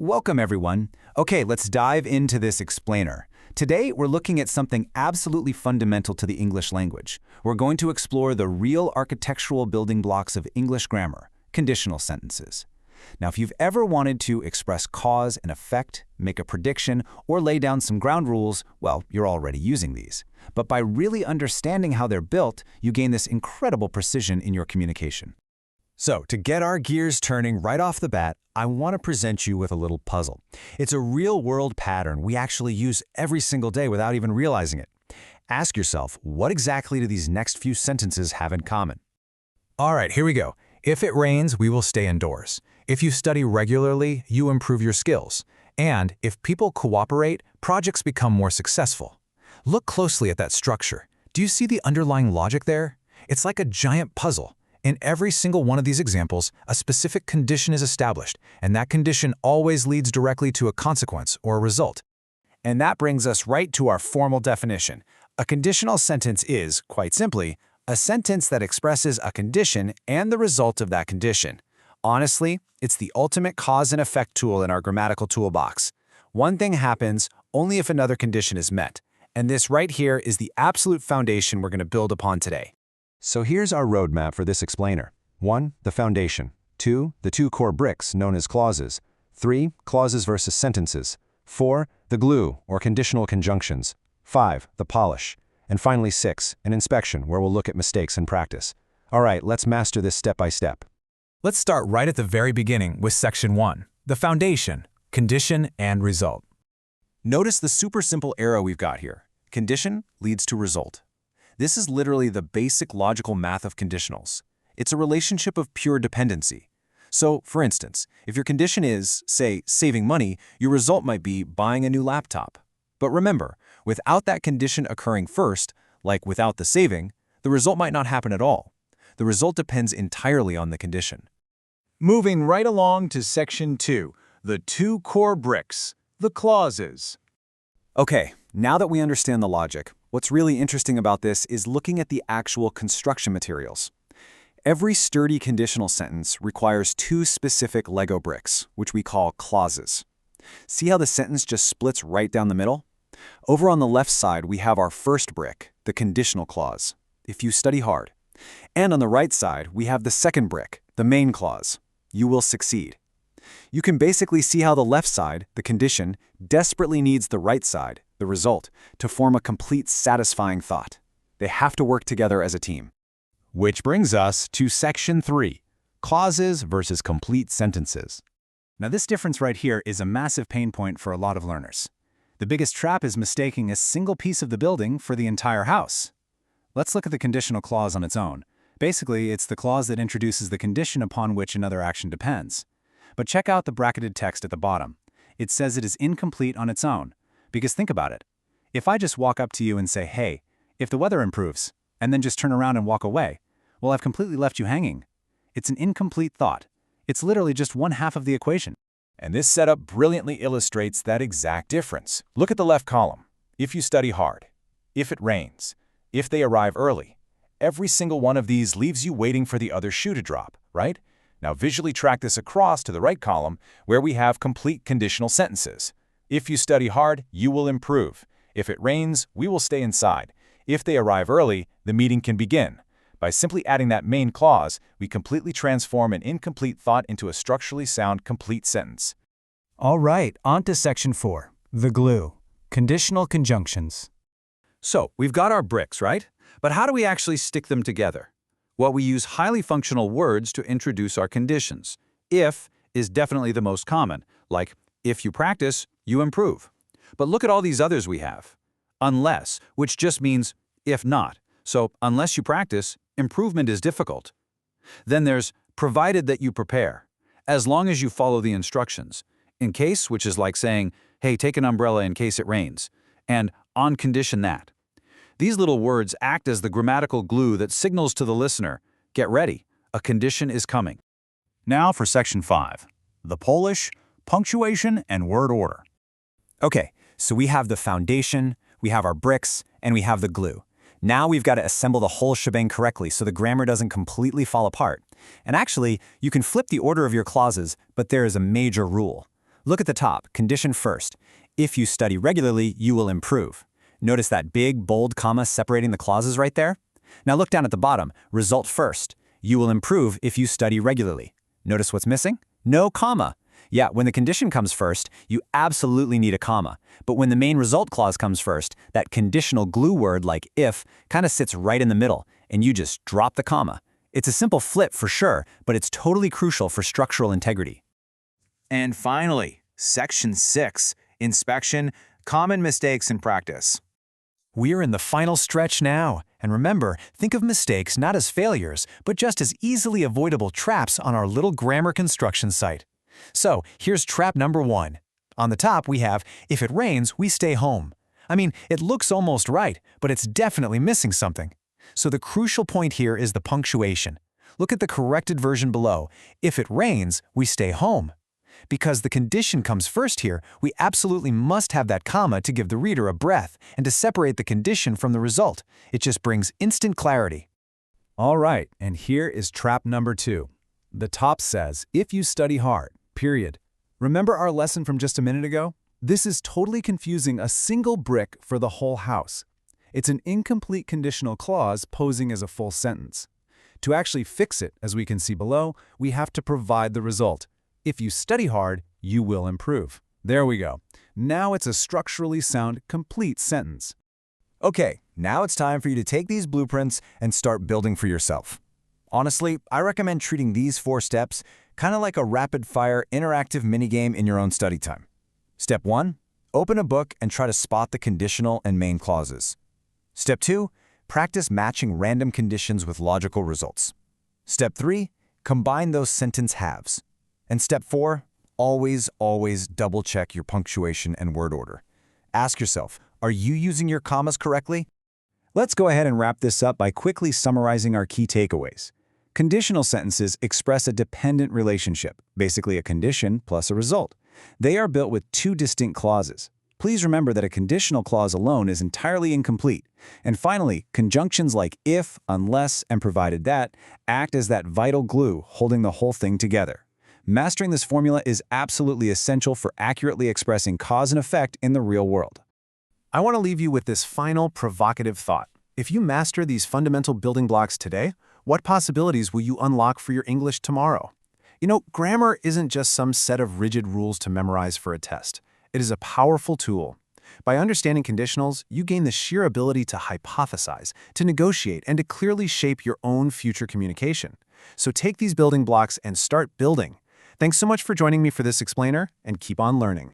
Welcome, everyone. Okay, let's dive into this explainer. Today, we're looking at something absolutely fundamental to the English language. We're going to explore the real architectural building blocks of English grammar, conditional sentences. Now, if you've ever wanted to express cause and effect, make a prediction, or lay down some ground rules, well, you're already using these. But by really understanding how they're built, you gain this incredible precision in your communication. So, to get our gears turning right off the bat, I want to present you with a little puzzle. It's a real-world pattern we actually use every single day without even realizing it. Ask yourself, what exactly do these next few sentences have in common? All right, here we go. If it rains, we will stay indoors. If you study regularly, you improve your skills. And if people cooperate, projects become more successful. Look closely at that structure. Do you see the underlying logic there? It's like a giant puzzle. In every single one of these examples, a specific condition is established, and that condition always leads directly to a consequence or a result. And that brings us right to our formal definition. A conditional sentence is, quite simply, a sentence that expresses a condition and the result of that condition. Honestly, it's the ultimate cause and effect tool in our grammatical toolbox. One thing happens only if another condition is met, and this right here is the absolute foundation we're going to build upon today. So here's our roadmap for this explainer. 1. The foundation. 2. The two core bricks known as clauses. 3. Clauses versus sentences. 4. The glue, or conditional conjunctions. 5. The polish. And finally 6. An inspection, where we'll look at mistakes in practice. All right, let's master this step by step. Let's start right at the very beginning with Section 1, the foundation, condition, and result. Notice the super simple arrow we've got here. Condition leads to result. This is literally the basic logical math of conditionals. It's a relationship of pure dependency. So, for instance, if your condition is, say, saving money, your result might be buying a new laptop. But remember, without that condition occurring first, like without the saving, the result might not happen at all. The result depends entirely on the condition. Moving right along to Section 2, the two core bricks, the clauses. Okay, now that we understand the logic, what's really interesting about this is looking at the actual construction materials. Every sturdy conditional sentence requires two specific Lego bricks, which we call clauses. See how the sentence just splits right down the middle? Over on the left side, we have our first brick, the conditional clause, if you study hard. And on the right side, we have the second brick, the main clause, you will succeed. You can basically see how the left side, the condition, desperately needs the right side, the result, to form a complete satisfying thought. They have to work together as a team. Which brings us to Section 3, clauses versus complete sentences. Now this difference right here is a massive pain point for a lot of learners. The biggest trap is mistaking a single piece of the building for the entire house. Let's look at the conditional clause on its own. Basically, it's the clause that introduces the condition upon which another action depends. But check out the bracketed text at the bottom. It says it is incomplete on its own. Because think about it. If I just walk up to you and say, hey, if the weather improves, and then just turn around and walk away, well, I've completely left you hanging. It's an incomplete thought. It's literally just one half of the equation. And this setup brilliantly illustrates that exact difference. Look at the left column. If you study hard, if it rains, if they arrive early, every single one of these leaves you waiting for the other shoe to drop, right? Now visually track this across to the right column where we have complete conditional sentences. If you study hard, you will improve. If it rains, we will stay inside. If they arrive early, the meeting can begin. By simply adding that main clause, we completely transform an incomplete thought into a structurally sound, complete sentence. All right, on to Section 4, the glue, conditional conjunctions. So, we've got our bricks, right? But how do we actually stick them together? Well, we use highly functional words to introduce our conditions. If is definitely the most common, like if you practice, you improve. But look at all these others we have. Unless, which just means if not. So unless you practice, improvement is difficult. Then there's provided that you prepare, as long as you follow the instructions. In case, which is like saying, hey, take an umbrella in case it rains. And on condition that. These little words act as the grammatical glue that signals to the listener, get ready, a condition is coming. Now for Section 5, the polish, punctuation, and word order. Okay, so we have the foundation, we have our bricks, and we have the glue. Now we've got to assemble the whole shebang correctly so the grammar doesn't completely fall apart. And actually, you can flip the order of your clauses, but there is a major rule. Look at the top, condition first. If you study regularly, you will improve. Notice that big, bold comma separating the clauses right there? Now look down at the bottom, result first. You will improve if you study regularly. Notice what's missing? No comma. Yeah, when the condition comes first, you absolutely need a comma. But when the main result clause comes first, that conditional glue word like if kind of sits right in the middle, and you just drop the comma. It's a simple flip for sure, but it's totally crucial for structural integrity. And finally, Section 6, Inspection, Common Mistakes in Practice. We're in the final stretch now, and remember, think of mistakes not as failures, but just as easily avoidable traps on our little grammar construction site. So, here's trap number 1. On the top, we have, if it rains, we stay home. I mean, it looks almost right, but it's definitely missing something. So the crucial point here is the punctuation. Look at the corrected version below. If it rains, we stay home. Because the condition comes first here, we absolutely must have that comma to give the reader a breath and to separate the condition from the result. It just brings instant clarity. All right, and here is trap number 2. The top says, if you study hard, period. Remember our lesson from just a minute ago? This is totally confusing a single brick for the whole house. It's an incomplete conditional clause posing as a full sentence. To actually fix it, as we can see below, we have to provide the result. If you study hard, you will improve. There we go. Now it's a structurally sound, complete sentence. Okay, now it's time for you to take these blueprints and start building for yourself. Honestly, I recommend treating these 4 steps kind of like a rapid-fire interactive minigame in your own study time. Step 1, open a book and try to spot the conditional and main clauses. Step 2, practice matching random conditions with logical results. Step 3, combine those sentence halves. And step 4, always double-check your punctuation and word order. Ask yourself, are you using your commas correctly? Let's go ahead and wrap this up by quickly summarizing our key takeaways. Conditional sentences express a dependent relationship, basically a condition plus a result. They are built with 2 distinct clauses. Please remember that a conditional clause alone is entirely incomplete. And finally, conjunctions like if, unless, and provided that act as that vital glue holding the whole thing together. Mastering this formula is absolutely essential for accurately expressing cause and effect in the real world. I want to leave you with this final provocative thought. If you master these fundamental building blocks today, what possibilities will you unlock for your English tomorrow? You know, grammar isn't just some set of rigid rules to memorize for a test. It is a powerful tool. By understanding conditionals, you gain the sheer ability to hypothesize, to negotiate, and to clearly shape your own future communication. So take these building blocks and start building. Thanks so much for joining me for this explainer, and keep on learning.